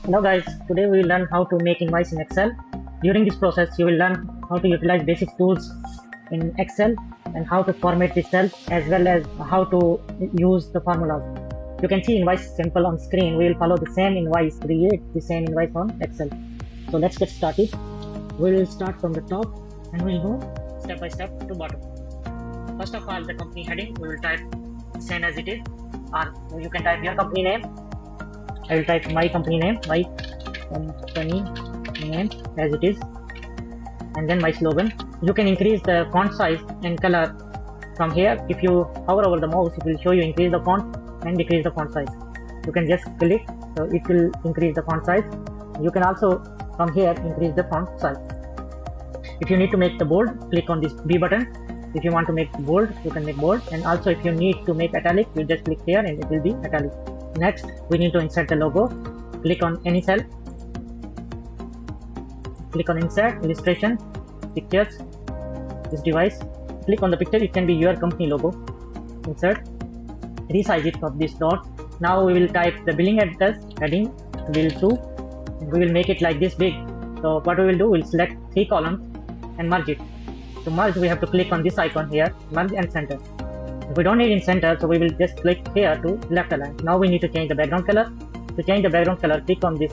Hello guys, today we will learn how to make invoice in Excel. During this process, you will learn how to utilize basic tools in Excel and how to format the cells as well as how to use the formulas. You can see invoice simple on screen. We will follow the same invoice, create the same invoice on Excel. So let's get started. We will start from the top and we will go step by step to bottom. First of all, the company heading, we will type same as it is, or you can type your company name. I will type my company name as it is, and then my slogan. You can increase the font size and color from here. If you hover over the mouse, it will show you increase the font and decrease the font size. You can just click, so it will increase the font size. You can also from here increase the font size. If you need to make the bold, click on this B button. If you want to make bold, you can make bold, and also if you need to make italic, you just click here and it will be italic. Next, we need to insert the logo. Click on any cell. Click on insert, illustration, pictures, this device. Click on the picture, it can be your company logo. Insert, resize it for this dot. Now we will type the billing address, heading, bill 2, and we will make it like this big. So what we will do, we'll select 3 columns and merge it. To merge, we have to click on this icon here, merge and center. If we don't need in center, so we will just click here to left align. Now we need to change the background color. To change the background color, click on this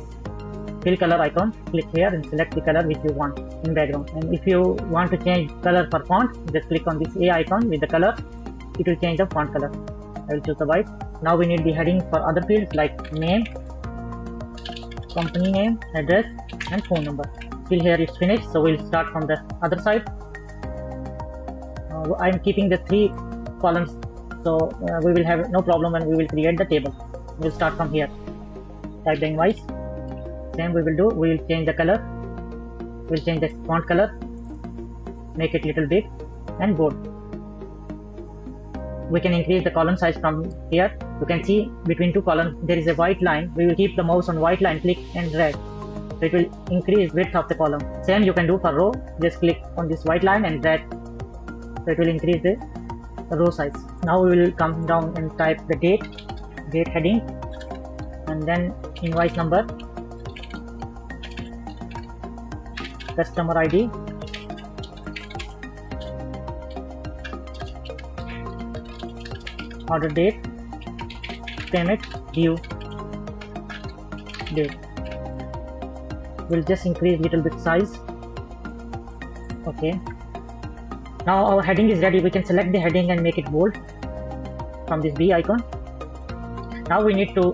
fill color icon, click here and select the color which you want in background. And if you want to change color for font, just click on this A icon with the color. It will change the font color. I will choose the white. Now we need the heading for other fields like name, company name, address, and phone number. Till here it's finished, so we'll start from the other side. I'm keeping the 3 columns, so we will have no problem when we will create the table. We'll start from here. Type the invoice. Same we will do. We will change the color. We'll change the font color. Make it little big and bold. We can increase the column size from here. You can see between 2 columns there is a white line. We will keep the mouse on white line, click and drag. So it will increase width of the column. Same you can do for row. Just click on this white line and drag. So it will increase the row size. Now we will come down and type the date heading, and then invoice number, customer ID, order date, payment due date. We'll just increase little bit size. Okay. Now our heading is ready. We can select the heading and make it bold from this B icon. Now we need to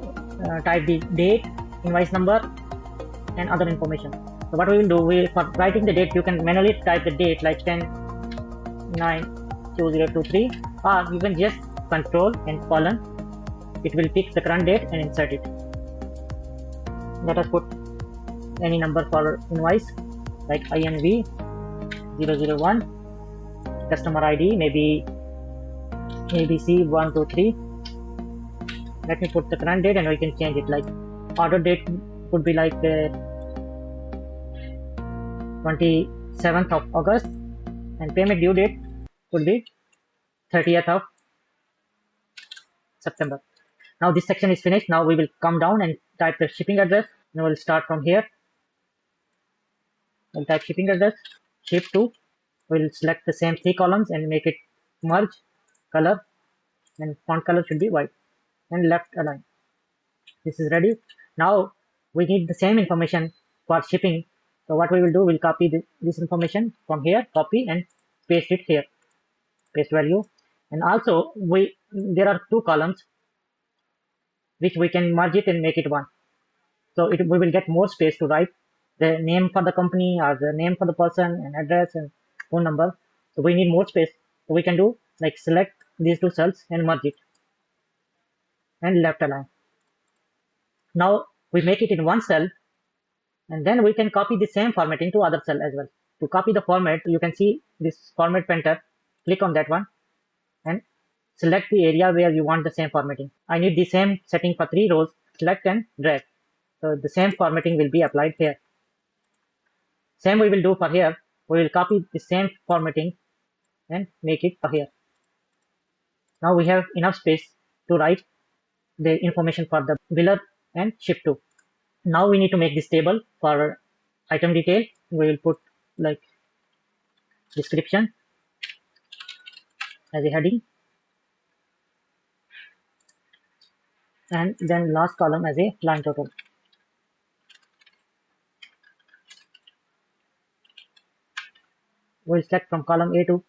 type the date, invoice number, and other information. So what we will do, for writing the date, you can manually type the date like 10/9/2023, or you can just control and colon. It will pick the current date and insert it. Let us put any number for invoice like INV 001. Customer ID maybe ABC 123. Let me put the current date and we can change it. Like order date could be like 27th of August, and payment due date could be 30th of September. Now this section is finished. Now we will come down and type the shipping address. Now we'll start from here. We'll type shipping address, ship to. We'll select the same 3 columns and make it merge, color, and font color should be white, and left align. This is ready. Now we need the same information for shipping. So what we will do, we'll copy this information from here, copy and paste it here, paste value. And also there are 2 columns which we can merge it and make it one. So we will get more space to write the name for the company or the name for the person and address and phone number. So we need more space. So we can do like select these 2 cells and merge it and left align. Now we make it in one cell, and then we can copy the same formatting to other cell as well. To copy the format, you can see this format painter. Click on that one and select the area where you want the same formatting. I need the same setting for 3 rows. Select and drag. So the same formatting will be applied here. Same we will do for here. We will copy the same formatting and make it for here. Now we have enough space to write the information for the biller and ship to. Now we need to make this table for item detail. We will put like description as a heading, and then last column as a line total. We'll select from column A to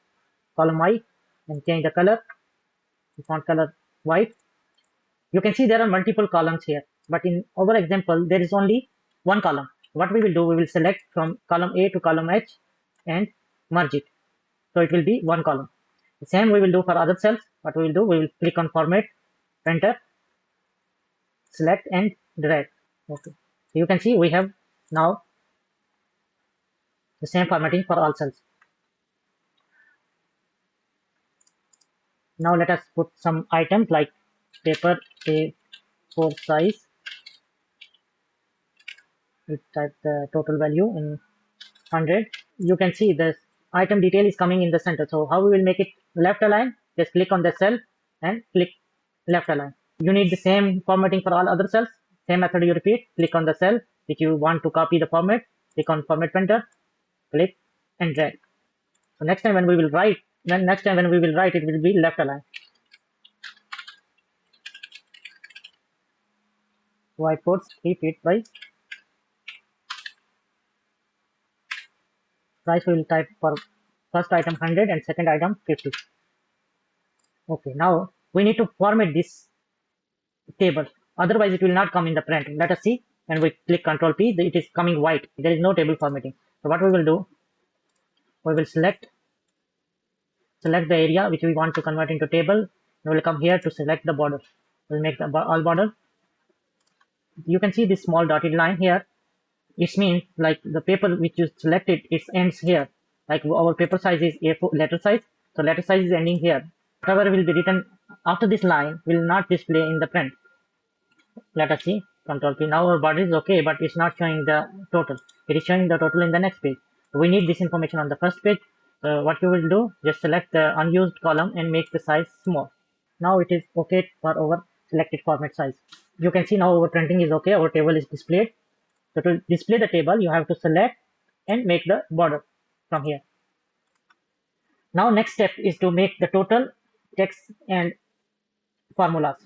column I and change the color, the font color white. You can see there are multiple columns here, but in our example, there is only one column. What we will do, we will select from column A to column H and merge it. So it will be one column. The same we will do for other cells. What we will do, we will click on format, enter, select and drag. Okay. So you can see we have now the same formatting for all cells. Now let us put some items like paper A4 size. We type the total value in 100. You can see this item detail is coming in the center. So how we will make it left align? Just click on the cell and click left align. You need the same formatting for all other cells. Same method you repeat. Click on the cell which you want to copy the format. Click on format printer. Click and drag. So next time when we will write, it will be left align. Whiteboards 3 feet by price. We will type for first item 100 and second item 50. Okay, now we need to format this table, otherwise it will not come in the print. Let us see. When we click Control P, it is coming white. There is no table formatting. So what we will do, we will select the area which we want to convert into table. We will come here to select the border. We'll make the all border. You can see this small dotted line here. It means like the paper which you selected, it ends here. Like our paper size is A4 letter size, so letter size is ending here. Whatever will be written after this line will not display in the print. Let us see. Control P. Now our border is okay, but it's not showing the total. It is showing the total in the next page. We need this information on the first page. What you will do, just select the unused column and make the size small. Now it is okay for our selected format size. You can see now our printing is okay. Our table is displayed. So to display the table, you have to select and make the border from here. Now next step is to make the total, text and formulas.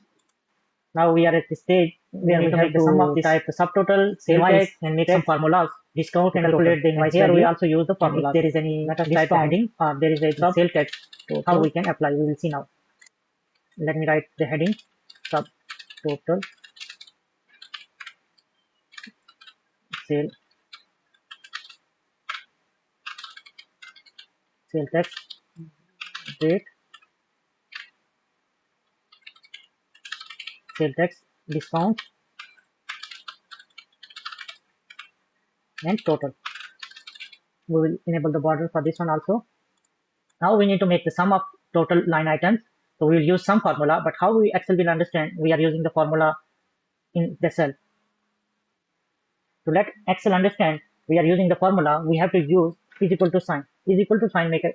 Now we are at the stage where we have to sum of this, type the subtotal, sales tax, and make some formulas. Discount and calculate the invoice. Here we also use the formulas. If there is any discounting or there is a sales tax, how we can apply, we will see now. Let me write the heading subtotal sale tax rate, sale tax, discount and total. We will enable the border for this one also. Now we need to make the sum of total line items. So we will use some formula, but how we Excel will understand, we are using the formula in the cell. To let Excel understand we are using the formula, we have to use is equal to sign. Is equal to sign make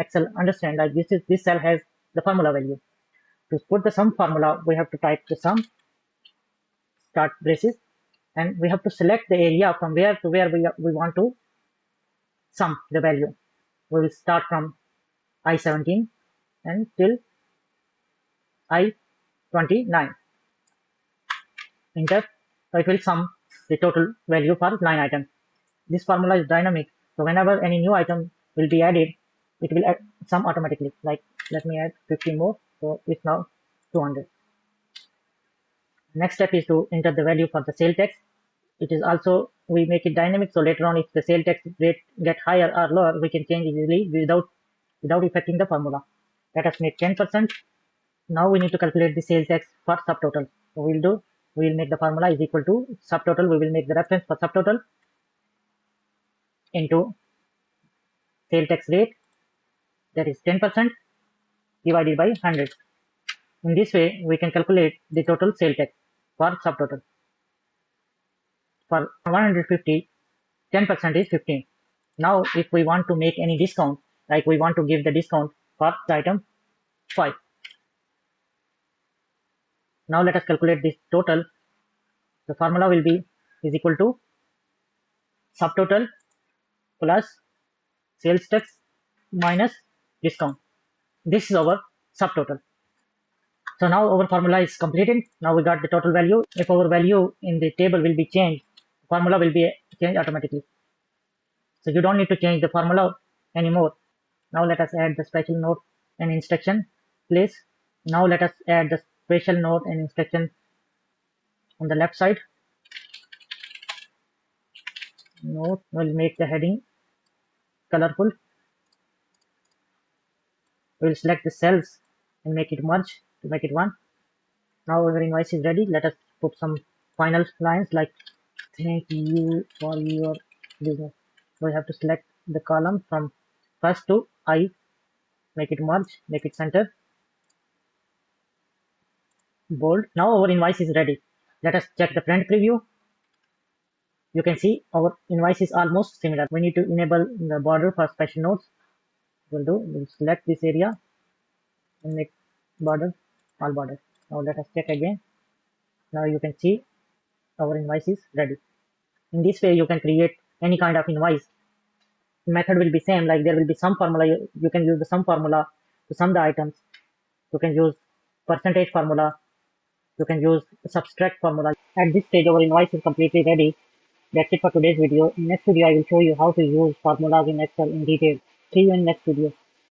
Excel understand like this cell has the formula value. To put the sum formula, we have to type the sum, start braces, and we have to select the area from where to where we want to sum the value. We will start from I-17 and till I-29. Enter. So it will sum the total value for line item. This formula is dynamic, so whenever any new item will be added, it will sum automatically. Like let me add 50 more, so it's now 200. Next step is to enter the value for the sale tax. It is also, we make it dynamic, so later on if the sale tax rate get higher or lower, we can change easily without affecting the formula. Let us make 10%. Now we need to calculate the sales tax for subtotal. So we will make the formula is equal to subtotal. We will make the reference for subtotal into sale tax rate, that is 10% divided by 100. In this way, we can calculate the total sale tax for subtotal. For 150, 10% is 15. Now, if we want to make any discount, like we want to give the discount for the item 5. Now let us calculate this total. The formula will be is equal to subtotal plus sales tax minus discount. This is our subtotal. So now our formula is completed. Now we got the total value. If our value in the table will be changed, the formula will be changed automatically. So you don't need to change the formula anymore. Now let us add the special note and instruction, please. Now let us add the special note and instruction on the left side. Note will make the heading colorful. We'll select the cells and make it merge to make it one. Now our invoice is ready. Let us put some final lines like thank you for your business. We have to select the column from first to I, make it merge, make it center, bold. Now our invoice is ready. Let us check the print preview. You can see our invoice is almost similar. We need to enable the border for special notes. We'll select this area and make border all border. Now let us check again. Now you can see our invoice is ready. In this way you can create any kind of invoice. The method will be same, like there will be some formula. You can use the sum formula to sum the items. You can use percentage formula. You can use subtract formula. At this stage our invoice is completely ready. That's it for today's video. In next video I will show you how to use formulas in Excel in detail. See you in next video.